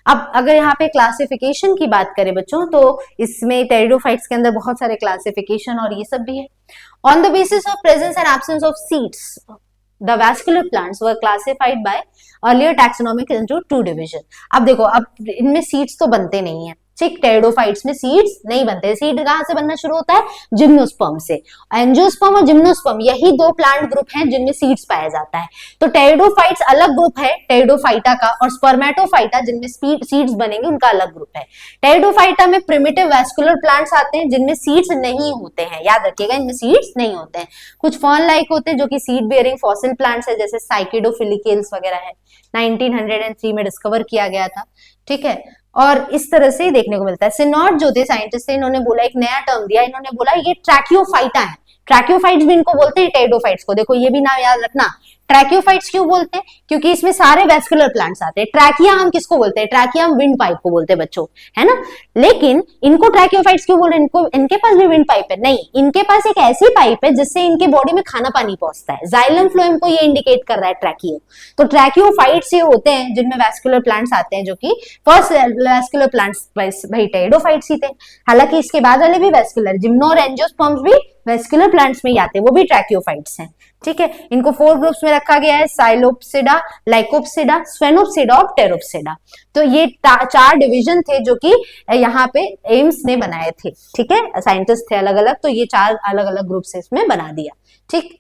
अब अगर यहाँ पे क्लासिफिकेशन की बात करें बच्चों, तो इसमें टेरिडोफाइट्स के अंदर बहुत सारे क्लासिफिकेशन और ये सब भी है। On the basis of presence and absence of seeds, the vascular plants were classified by earlier taxonomic into two division। अब देखो, अब इनमें सीड्स तो बनते नहीं है, ठीक, टेरिडोफाइट्स में सीड्स नहीं बनते। सीड कहाँ से बनना शुरू होता है, जिम्नोस्पर्म से। एंजियोस्पर्म और जिम्नोस्पर्म यही दो प्लांट ग्रुप हैं जिनमें सीड्स पाया जाता है। तो टेरिडोफाइट्स अलग ग्रुप है टेरिडोफाइटा का, और स्पर्मेटोफाइटा जिनमें सीड्स बनेंगे उनका अलग ग्रुप है। टेरिडोफाइटा में प्रिमिटिव वैस्कुलर प्लांट्स आते हैं जिनमें सीड्स नहीं होते हैं, याद रखिएगा, इनमें सीड्स नहीं होते हैं। कुछ फर्न लाइक होते हैं जो कि सीड बेयरिंग फॉसिल प्लांट्स है, जैसे साइकिडोफिलिकेल्स वगैरह है, 1903 में डिस्कवर किया गया था। ठीक है, और इस तरह से देखने को मिलता है। सिनॉट जो थे साइंटिस्ट थे, इन्होंने बोला, एक नया टर्म दिया, इन्होंने बोला ये ट्रैकियोफाइटा है। ट्रैकियोफाइट्स भी इनको बोलते हैं टेरिडोफाइट्स को। देखो ये भी नाम याद रखना। ट्रैकियोफाइट्स क्यों बोलते हैं, क्योंकि इसमें सारे वैस्कुलर प्लांट्स आते हैं। ट्रैकिया हम किसको बोलते हैं, ट्रैकिया हम विंड पाइप को बोलते हैं बच्चों, है ना। लेकिन इनको ट्रैकियोफाइट्स क्यों बोल रहे हैं, इनको, इनके पास भी विंड पाइप है? नहीं, इनके पास एक ऐसी पाइप है जिससे इनके बॉडी में खाना पानी पहुंचता है। जाइलम फ्लोएम को ये इंडिकेट कर रहा है ट्रैकियो। तो ट्रैकियोफाइट्स ये होते हैं जिनमें वैस्कुलर प्लांट्स आते हैं, जो कि फर्स्ट वैस्कुलर प्लांट्स भाई टेरिडोफाइट्स ही थे। हालांकि इसके बाद वाले भी वैस्कुलर, जिम्नो और एंजियोस्पर्म्स भी वैस्कुलर प्लांट्स में ही आते हैं, वो भी ट्रैकियोफाइट्स हैं। ठीक है, इनको 4 ग्रुप्स में रखा गया है, साइलोप्सिडा, लाइकोप्सिडा, स्फेनोप्सिडा और टेरोप्सिडा। तो ये 4 डिवीजन थे जो कि यहाँ पे एम्स ने बनाए थे। ठीक है, साइंटिस्ट थे अलग अलग, तो ये 4 अलग अलग ग्रुप से इसमें बना दिया। ठीक,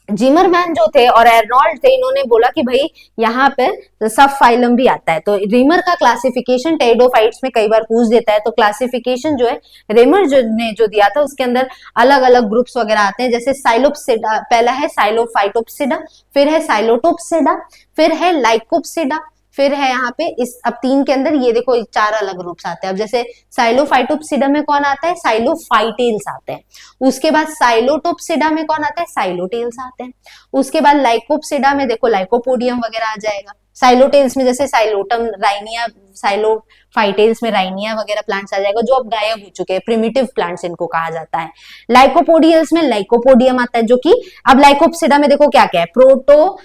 जिमरमैन जो थे और एर्नोल्ड थे, इन्होंने बोला कि भाई यहाँ पे सब फाइलम भी आता है। तो रेमर का क्लासिफिकेशन टेरिडोफाइट्स में कई बार पूछ देता है, तो क्लासिफिकेशन जो है रेमर ने जो दिया था उसके अंदर अलग अलग ग्रुप्स वगैरह आते हैं, जैसे साइलोप्सिडा, पहला है साइलोफाइटोप्सिडा, फिर है साइलोटोप्सिडा, फिर है लाइकोप्सिडा, फिर है यहाँ पे इस अब 3 के अंदर ये देखो 4 अलग ग्रुप्स आते हैं। अब जैसे साइलोफाइटोप्सिडा में कौन आता है, साइलोफाइटेल्स आते हैं। उसके बाद साइलोटोप्सिडा में कौन आता है, साइलोटेल्स आते हैं। उसके बाद लाइकोप्सिडा में देखो लाइकोपोडियम वगैरह आ जाएगा। साइलोटेल्स में जैसे साइलोटम, राइनिया, साइलोफाइटेल्स में राइनिया वगैरह प्लांट्स आ जाएगा, जो अब गायब हो चुके हैं, प्रिमिटिव प्लांट्स इनको कहा जाता है। लाइकोपोडियल्स में लाइकोपोडियम आता है, जो कि अब लाइकोप्सिडा में देखो क्या क्या है, प्रोटो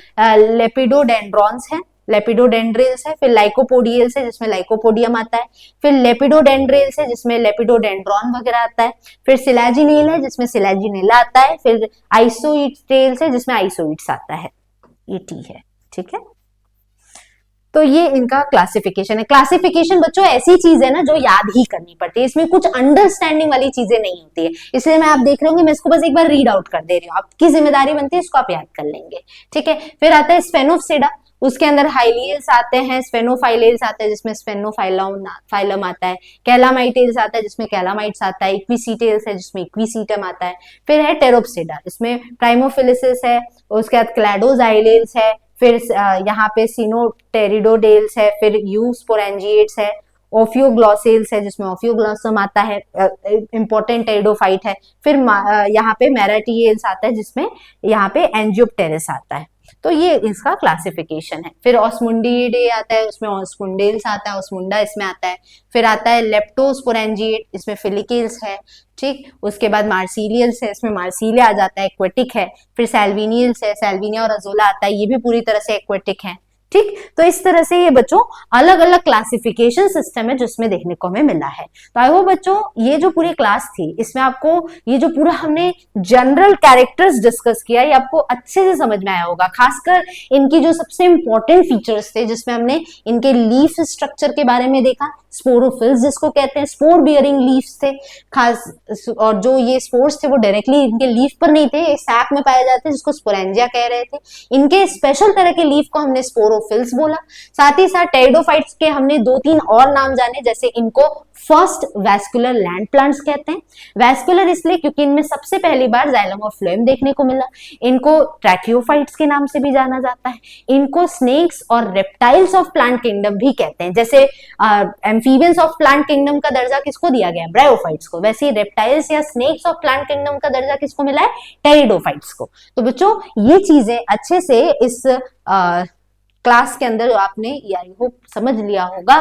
लेपिडोडेंड्रॉन्स है, लेपिडोडेंड्रिल्स है, फिर लाइकोपोडियल्स है जिसमें लाइकोपोडियम आता है, फिर लेपिडोडेंड्रिल्स है जिसमें लेपिडोडेंड्रॉन वगैरह आता है, फिर सिलाजिनेल है जिसमें सिलाजिनेला आता है, फिर आइसोइटेल्स है जिसमें आइसोइट्स आता है, ये टी है, ठीक है। तो ये इनका क्लासिफिकेशन है। क्लासिफिकेशन बच्चों ऐसी चीज है ना जो याद ही करनी पड़ती है, इसमें कुछ अंडरस्टैंडिंग वाली चीजें नहीं होती है, इसलिए मैं आप देख रहे होंगे मैं इसको बस एक बार रीड आउट कर दे रही हूँ, आपकी जिम्मेदारी बनती है इसको आप याद कर लेंगे, ठीक है। फिर आता है स्फेनोप्सिडा, उसके अंदर हाइलियल्स आते हैं, स्फेनोफाइलेल्स आते हैं जिसमें स्फेनोफाइलम आता है, कैलामाइटेल्स आता है जिसमें कैलामाइट्स आता है, इक्विसीटेल्स है जिसमें इक्विसीटम आता है, फिर है टेरोप्सिडा, इसमें प्राइमोफिलिसिस है, उसके बाद क्लैडोजाइलेल्स है, फिर यहाँ पे सिनोटेरिडोडेल्स है, फिर यूस्पोरेंजिएट्स है, ओफियोग्लॉसेल्स है जिसमें ओफियोग्लॉसम आता है, इंपॉर्टेंट टेरिडोफाइट है, फिर यहाँ पे मैराटियल्स आता है जिसमें यहाँ पे एंजियोप्टेरिस आता है। तो ये इसका क्लासिफिकेशन है। फिर ऑस्मुंडीडे आता है, उसमें ऑस्मुंडेल्स आता है, ऑस्मुंडा इसमें आता है। फिर आता है लेप्टोस्पोरेंजिएट, इसमें फिलिकेल्स है, ठीक। उसके बाद मार्सिलियल्स है, इसमें मार्सिलिया आ जाता है, एक्वेटिक है। फिर सैल्विनियल्स है, सैल्विनिया और अजोला आता है, ये भी पूरी तरह से एक्वेटिक है, ठीक। तो इस तरह से ये बच्चों अलग अलग क्लासिफिकेशन सिस्टम है जिसमें देखने को हमें मिला है। तो आई होप बच्चों ये जो पूरी क्लास थी इसमें आपको ये जो पूरा हमने जनरल कैरेक्टर्स डिस्कस किया ये आपको अच्छे से समझ में आया होगा, खासकर इनकी जो सबसे इंपॉर्टेंट फीचर्स थे जिसमें हमने इनके लीफ स्ट्रक्चर के बारे में देखा, स्पोरोफिल्स जिसको कहते हैं, स्पोर बियरिंग लीव्स थे खास, और जो ये स्पोर्स थे वो डायरेक्टली इनके लीफ पर नहीं थे, सैक में पाए जाते हैं जिसको स्पोरेंजिया कह रहे थे। इनके स्पेशल तरह के लीफ को हमने स्पोरोफिल्स बोला। साथ ही साथ टेरिडोफाइट्स के हमने 2-3 और नाम जाने, जैसे इनको फर्स्ट वैस्कुलर लैंड प्लांट्स कहते हैं। वैस्कुलर इसलिए क्योंकि इनमें सबसे पहली बार जाइलम ऑफ फ्लोएम देखने को मिला। इनको ट्रैकियोफाइट्स के नाम से भी जाना जाता है। इनको स्नेक्स और रेप्टाइल्स ऑफ प्लांट किंगडम भी कहते हैं। जैसे एम्फीबियंस ऑफ प्लांट किंगडम का दर्जा किसको दिया गया है, ब्रायोफाइट्स को, वैसे ही रेप्टाइल्स या स्नेक्स ऑफ प्लांट किंगडम का दर्जा किसको मिला है, टेरिडोफाइट्स को। तो बच्चों ये चीजें अच्छे से इस क्लास के अंदर आपने आई होप समझ लिया होगा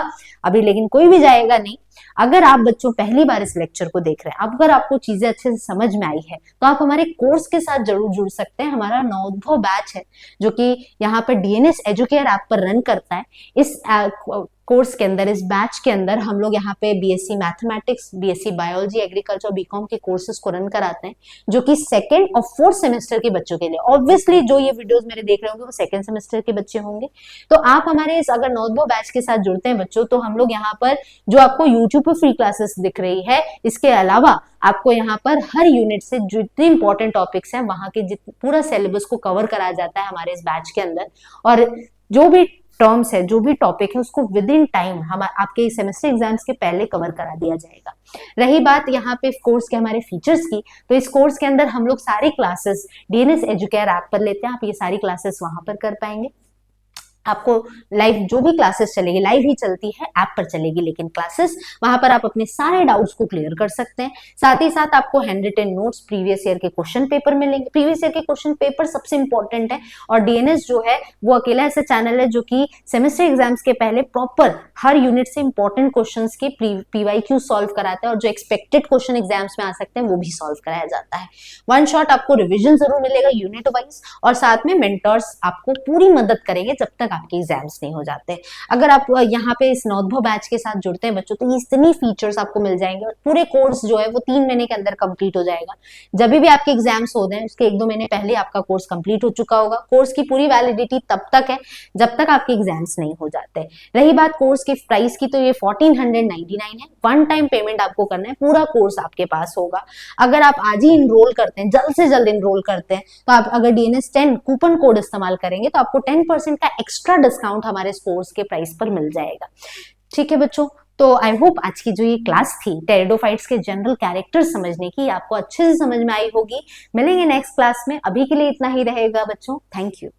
अभी, लेकिन कोई भी जाएगा नहीं। अगर आप बच्चों पहली बार इस लेक्चर को देख रहे हैं, अगर आपको चीजें अच्छे से समझ में आई है तो आप हमारे कोर्स के साथ जरूर जुड़ सकते हैं। हमारा नवोद्भव बैच है जो कि यहाँ पर डीएनएस एजुकेयर ऐप पर रन करता है। इस कोर्स के अंदर, इस बैच के अंदर हम लोग यहाँ पे BSc mathematics, BSc biology, agriculture, BCom के कोर्सेज को रन कराते हैं, जो कि 2nd और 4th सेमेस्टर के बच्चों के लिए। ऑब्वियसली जो ये वीडियोस मेरे देख रहे होंगे वो 2nd सेमेस्टर के बच्चे होंगे। तो आप हमारे इस अगर नवोद्भव बैच के साथ जुड़ते हैं बच्चों, तो हम लोग यहाँ पर जो आपको यूट्यूब पर फ्री क्लासेस दिख रही है, इसके अलावा आपको यहाँ पर हर यूनिट से जितने इंपॉर्टेंट टॉपिक्स हैं वहां के पूरा सिलेबस को कवर कराया जाता है हमारे इस बैच के अंदर। और जो भी टर्म्स है, जो भी टॉपिक है, उसको विद इन टाइम हम आपके सेमेस्टर एग्जाम्स के पहले कवर करा दिया जाएगा। रही बात यहाँ पे कोर्स के हमारे फीचर्स की, तो इस कोर्स के अंदर हम लोग सारी क्लासेस डीएनएस एजुकेयर ऐप पर लेते हैं। आप ये सारी क्लासेस वहां पर कर पाएंगे। आपको लाइव जो भी क्लासेस चलेगी, लाइव ही चलती है, ऐप पर चलेगी लेकिन क्लासेस, वहां पर आप अपने सारे डाउट्स को क्लियर कर सकते हैं। साथ ही साथ आपको hand written notes, previous year के क्वेश्चन पेपर मिलेंगे। प्रीवियस ईयर के क्वेश्चन पेपर सबसे इंपॉर्टेंट है, और डीएनएस जो है वो अकेला ऐसा चैनल है जो कि सेमेस्टर एग्जाम्स के पहले प्रॉपर हर यूनिट से इंपॉर्टेंट क्वेश्चंस के पीवाईक्यू सॉल्व कराता है, और जो एक्सपेक्टेड क्वेश्चन एग्जाम्स में आ सकते हैं वो भी सॉल्व कराया जाता है। वन शॉट आपको रिविजन जरूर मिलेगा यूनिट वाइज, और साथ में मेंटर्स आपको पूरी मदद करेंगे जब तक आपके एग्जाम्स नहीं हो जाते। अगर आप यहाँ पे इस नवोदय बैच के साथ जुड़ते हैं बच्चों, तो इतनी फीचर्स आपको मिल जाएंगे और पूरे कोर्स जो है वो 3 महीने के अंदर कंप्लीट हो जाएगा। जब भी आपके एग्जाम्स होते हैं उसके 1-2 महीने पहले आपका कोर्स कंप्लीट हो चुका होगा। कोर्स की पूरी वैलिडिटी तब तक है जब तक आपके एग्जाम्स नहीं हो जाते। रही बात कोर्स की प्राइस की, तो ये 1499 है। वन टाइम पेमेंट आपको करना है, पूरा कोर्स आपके पास होगा। अगर आप आज ही इनरोल करते हैं, जल्द से जल्द इनरोल करते हैं, तो आप अगर DNS 10 कूपन कोड इस्तेमाल करेंगे तो आपको 10% का एक्स्ट्रा डिस्काउंट हमारे कोर्स के प्राइस पर मिल जाएगा। ठीक है बच्चों, तो आई होप आज की जो ये क्लास थी टेरिडोफाइट्स के जनरल कैरेक्टर समझने की, आपको अच्छे से समझ में आई होगी। मिलेंगे नेक्स्ट क्लास में, अभी के लिए इतना ही रहेगा बच्चों। Thank you.